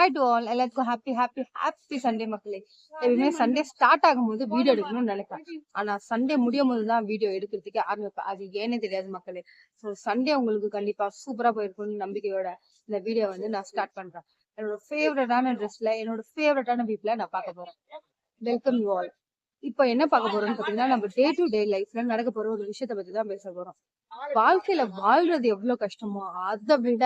Hi to all, எல்லாருக்கும் happy happy happy Sunday மக்களே. எப்பயுமே சண்டே ஸ்டார்ட் ஆகும்போது வீடியோ எடுக்கணும்னு நினைப்பேன். ஆனா சண்டே முடியும் போது தான் வீடியோ எடுக்கிறதுக்கு ஆரம்பிப்பேன். அது ஏனே தெரியாது மக்களே. ஸோ சண்டே உங்களுக்கு கண்டிப்பா சூப்பரா போயிருக்கும்னு நம்பிக்கையோட இந்த வீடியோ வந்து நான் ஸ்டார்ட் பண்றேன். என்னோட ஃபேவரட்டான ட்ரெஸ்ல என்னோட ஃபேவரட்டான வீட்ல நான் பார்க்க போறேன். Welcome you all. இப்ப என்ன பார்க்க போறோம்னு பாத்தீங்கன்னா, நம்ம டே டு டே லைஃப்ல நடக்க போற ஒரு விஷயத்த பத்தி தான் பேச போறோம். வாழ்க்கையில வாழ்றது எவ்வளவு கஷ்டமோ அதை விட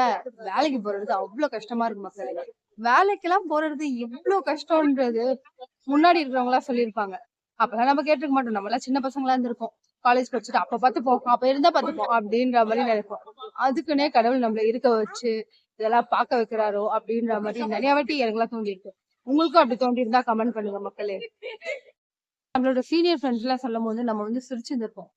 வேலைக்கு போறது அவ்வளவு கஷ்டமா இருக்கு மக்களே. வேலைக்கெல்லாம் போறது எவ்வளவு கஷ்டம்ன்றது முன்னாடி இருக்கிறவங்க எல்லாம் சொல்லியிருப்பாங்க. அப்பெல்லாம் நம்ம கேட்டுக்க மாட்டோம். நம்ம எல்லாம் சின்ன பசங்களா இருந்திருப்போம். காலேஜ் படிச்சுட்டு அப்ப பார்த்துப்போம், அப்ப இருந்தா பார்த்துப்போம் அப்படின்ற மாதிரி நினைப்போம். அதுக்குன்னே கடவுள் நம்மள இருக்க வச்சு இதெல்லாம் பார்க்க வைக்கிறாரோ அப்படின்ற மாதிரி நிறைய வாட்டி எனக்குலாம் தோண்டி இருக்கு. உங்களுக்கும் அப்படி தோண்டி இருந்தா கமெண்ட் பண்ணுங்க மக்களே. நம்மளோட சீனியர் ஃப்ரெண்ட்ஸ் எல்லாம் சொல்லும் போது நம்ம வந்து சிரிச்சுருப்போம்.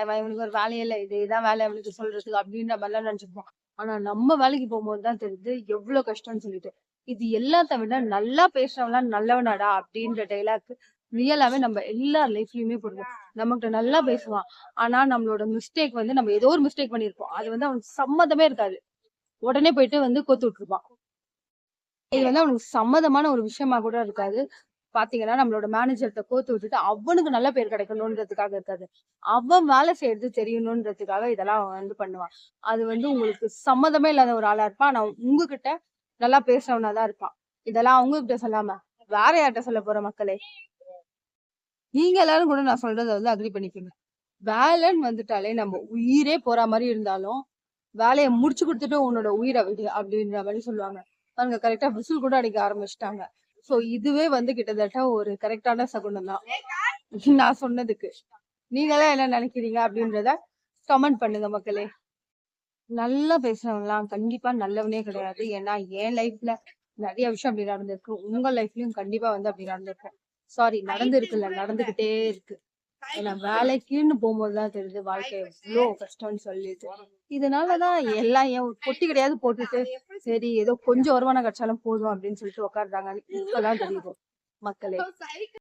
இவனுக்கு ஒரு வேலையே இல்லை, இதுதான் வேலை அவனுக்கு சொல்றதுக்கு அப்படின்ற மாதிரிலாம் நினைச்சிருப்போம். ஆனா நம்ம வேலைக்கு போகும்போதுதான் தெரியுது எவ்வளவு கஷ்டம்னு சொல்லிட்டு. இது எல்லாத்த விட நல்லா பேசுறவன்லாம் நல்லவனாடா அப்படின்ற டைலாக் ரியலாவே நம்ம எல்லா லைஃப்லயுமே போடுவோம். நம்மகிட்ட நல்லா பேசுவான், ஆனா நம்மளோட மிஸ்டேக் வந்து நம்ம ஏதோ ஒரு மிஸ்டேக் பண்ணிருப்போம். அது வந்து அவனுக்கு சம்மதமே இருக்காது. உடனே போயிட்டு வந்து கோத்து விட்டுருப்பான். இது வந்து அவனுக்கு சம்மதமான ஒரு விஷயமா கூட இருக்காது. பாத்தீங்கன்னா நம்மளோட மேனேஜர்கிட்ட கோத்து விட்டுட்டு அவனுக்கு நல்ல பேர் கிடைக்கணும்ன்றதுக்காக இருக்காது. அவன் வேலை செய்யறது தெரியணும்ன்றதுக்காக இதெல்லாம் அவன் வந்து பண்ணுவான். அது வந்து உங்களுக்கு சம்மதமே இல்லாத ஒரு ஆளா இருப்பான். ஆனா உங்ககிட்ட நல்லா பேசுறவனாதான் இருப்பான். இதெல்லாம் அவங்க கிட்ட சொல்லாம வேற யார்கிட்ட சொல்ல போற மக்களே. நீங்க எல்லாரும் கூட நான் சொல்றதை வந்து அக்ரி பண்ணிக்கோங்க. வேலைன்னு வந்துட்டாலே நம்ம உயிரே போற மாதிரி இருந்தாலும் வேலையை முடிச்சு கொடுத்துட்டு உன்னோட உயிரை விடு அப்படின்ற மாதிரி சொல்லுவாங்க. பாருங்க, கரெக்டா விசில் கூட அடிக்க ஆரம்பிச்சிட்டாங்க. சோ இதுவே வந்து கிட்டத்தட்ட ஒரு கரெக்டான சகுனம் தான் நான் சொன்னதுக்கு. நீங்க எல்லாம் என்ன நினைக்கிறீங்க அப்படின்றத கமெண்ட் பண்ணுங்க மக்களே. நல்லா பேசுறவங்கலாம் கண்டிப்பா நல்லவனே கிடையாது. ஏன்னா என் லைஃப்ல நிறைய விஷயம் அப்படி நடந்திருக்கு. உங்க லைஃப்லயும் கண்டிப்பா வந்து அப்படி நடந்திருக்கு. சாரி, நடந்திருக்குல்ல, நடந்துகிட்டே இருக்கு. ஏன்னா வேலைக்குன்னு போகும்போதுதான் தெரியுது வாழ்க்கை எவ்வளவு கஷ்டம்னு சொல்லிட்டு. இதனாலதான் எல்லாம் ஏன் பொட்டி கிடையாது போட்டுட்டு சரி ஏதோ கொஞ்சம் வருமானம் கிடைச்சாலும் போதும் அப்படின்னு சொல்லிட்டு உட்காடுறாங்க. இப்பதான் தெரியுது மக்களே.